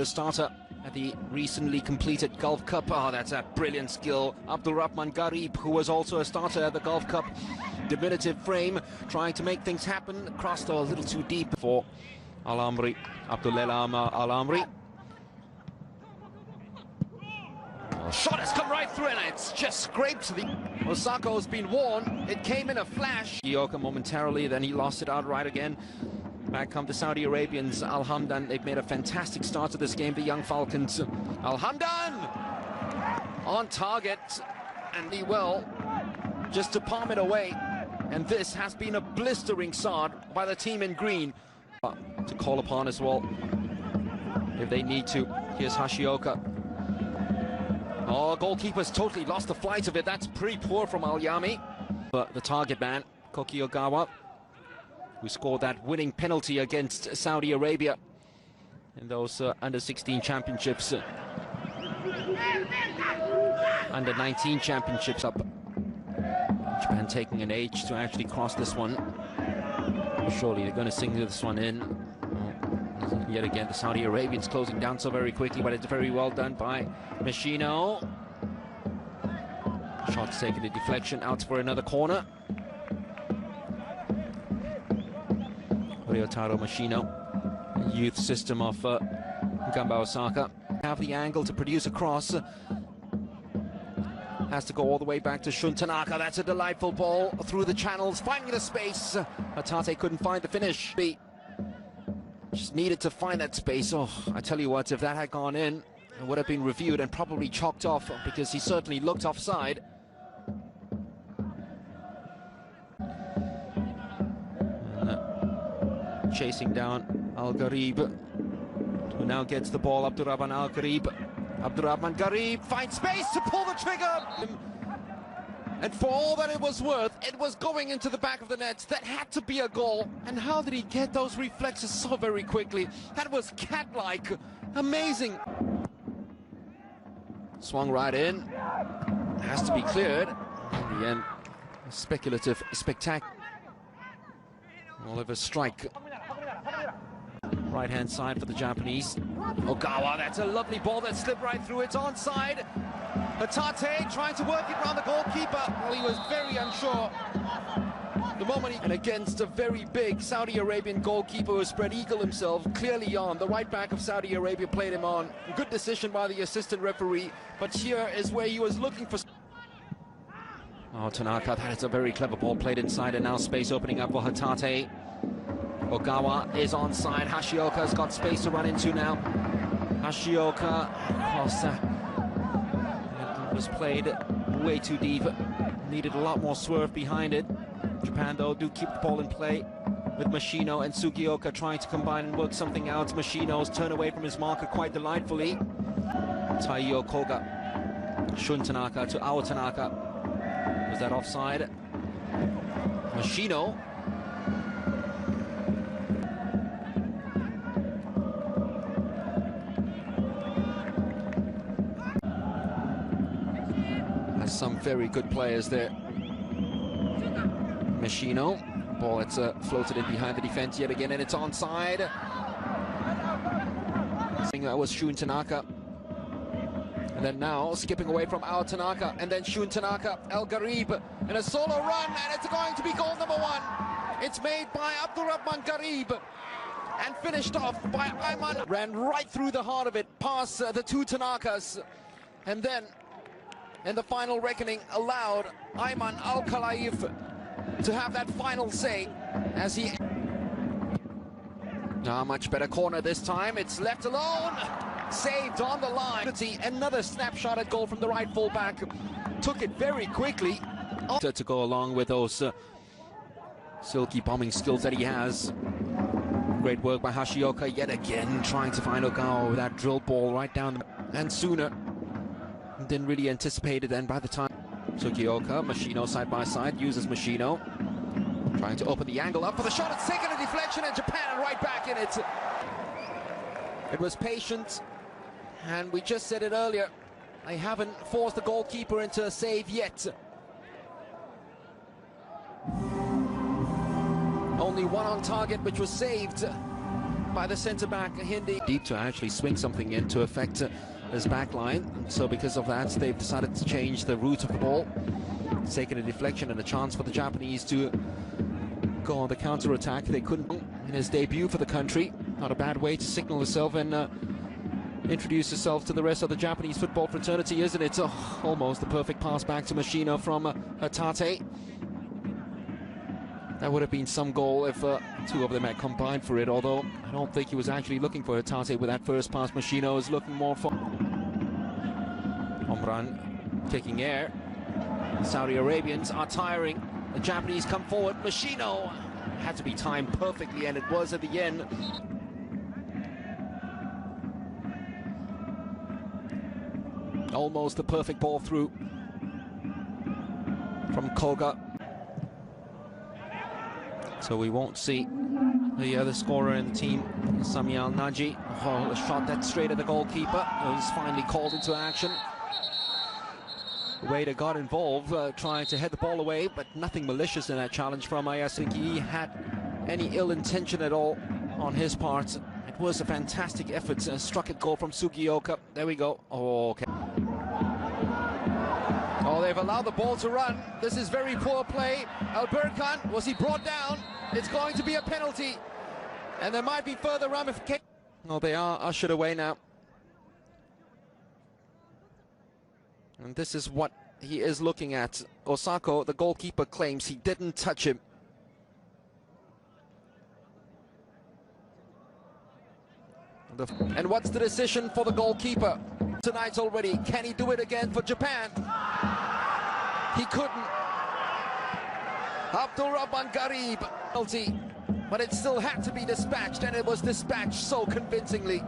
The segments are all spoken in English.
Starter at the recently completed Gulf Cup. Oh, that's a brilliant skill. Abdulrahman Garib, who was also a starter at the Gulf Cup. Diminutive frame, trying to make things happen. Crossed a little too deep for Al-Amri. Abdullah Al-Amri. Shot has come right through and it's just scraped the... Osako has been warned. It came in a flash. Yoka momentarily, then he lost it outright again. Back come the Saudi Arabians. Al Hamdan, they've made a fantastic start to this game, the young Falcons. Al Hamdan on target and he well just to palm it away. And this has been a blistering start by the team in green to call upon as well if they need to. Here's Hashioka. Oh, goalkeeper's totally lost the flight of it. That's pretty poor from Al Yami. But the target man, Koki Ogawa, who scored that winning penalty against Saudi Arabia in those under-16 championships. Under-19 championships up. Japan taking an age to actually cross this one. Surely they're going to sing this one in. Yet again, the Saudi Arabians closing down so very quickly, but it's very well done by Machino. Shot's taking the deflection out for another corner. Ryotaro Machino, youth system of Gamba Osaka. Have the angle to produce a cross. Has to go all the way back to Shun Tanaka. That's a delightful ball through the channels, finding the space. Hatate couldn't find the finish. Just needed to find that space. Oh, I tell you what, if that had gone in, it would have been reviewed and probably chalked off because he certainly looked offside. Chasing down Al-Gharib, who now gets the ball. Abdurrahman Al-Gharib. Abdurrahman Gharib finds space to pull the trigger. And for all that it was worth, it was going into the back of the net. That had to be a goal. And how did he get those reflexes so very quickly? That was cat-like. Amazing. Swung right in. Has to be cleared. In the end, speculative spectacular. Oliver strike. Right-hand side for the Japanese. Ogawa, that's a lovely ball that slipped right through. It's onside. Hatate trying to work it around the goalkeeper. Well, he was very unsure. The moment and against a very big Saudi Arabian goalkeeper who spread eagle himself, clearly on. The right back of Saudi Arabia played him on. Good decision by the assistant referee. But here is where he was looking for... Oh, Tanaka, that is a very clever ball played inside, and now space opening up for Hatate. Ogawa is onside. Hashioka's got space to run into now. Hashioka, it was played way too deep. Needed a lot more swerve behind it. Japan, though, do keep the ball in play with Machino and Sugioka trying to combine and work something out. Machino's turn away from his marker quite delightfully. Taiyo Koga. Shun Tanaka to Ao Tanaka. Was that offside? Machino. Has some very good players there. Machino. Ball it's floated in behind the defense yet again, and it's onside. That was Shun Tanaka. And then now skipping away from Ao Tanaka, and then Shun Tanaka, El Gharib, and a solo run, and it's going to be goal number 1. It's made by Abdurrahman Gharib and finished off by Ayman. Ran right through the heart of it, past the two Tanakas, and then in the final reckoning allowed Ayman Al-Khalaif to have that final say as he... much better corner this time. It's left alone. Saved on the line. Another snapshot at goal from the right fullback. Took it very quickly. To go along with those silky bombing skills that he has. Great work by Hashioka yet again, trying to find Ogawa with that drill ball right down. And sooner. Didn't really anticipate it then by the time. Sugioka, Machino side by side, uses Machino. Trying to open the angle up for the shot. It's taken a deflection and Japan right back in it. It was patient. And we just said it earlier, they haven't forced the goalkeeper into a save yet. Only one on target, which was saved by the centre-back Hindi. Deep to actually swing something in to affect his back line. So because of that, they've decided to change the route of the ball. It's taken a deflection and a chance for the Japanese to go on the counter-attack. They couldn't in his debut for the country. Not a bad way to signal yourself and introduce yourself to the rest of the Japanese football fraternity, isn't it? Oh, almost the perfect pass back to Machino from Hatate. That would have been some goal if two of them had combined for it, although I don't think he was actually looking for Hatate with that first pass. Machino is looking more for Omran taking air. Saudi Arabians are tiring. The Japanese come forward. Machino had to be timed perfectly, and it was at the end. Almost the perfect ball through from Koga. So we won't see the other scorer in the team, Sami Al-Naji. Oh, a shot that straight at the goalkeeper. It was finally called into action. Wader got involved, trying to head the ball away, but nothing malicious in that challenge from Ayaz. I think he had any ill intention at all on his part. It was a fantastic effort. Struck a goal from Sugioka. There we go. Oh, okay. Oh, they've allowed the ball to run. This is very poor play. Alberkan, was he brought down? It's going to be a penalty. And there might be further ramifications. Oh, they are ushered away now. And this is what he is looking at. Osako, the goalkeeper, claims he didn't touch him. And what's the decision for the goalkeeper tonight already? Can he do it again for Japan? He couldn't. Abdul Rahman Garib penalty, but it still had to be dispatched, and it was dispatched so convincingly.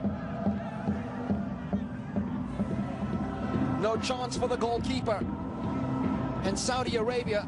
No chance for the goalkeeper. And Saudi Arabia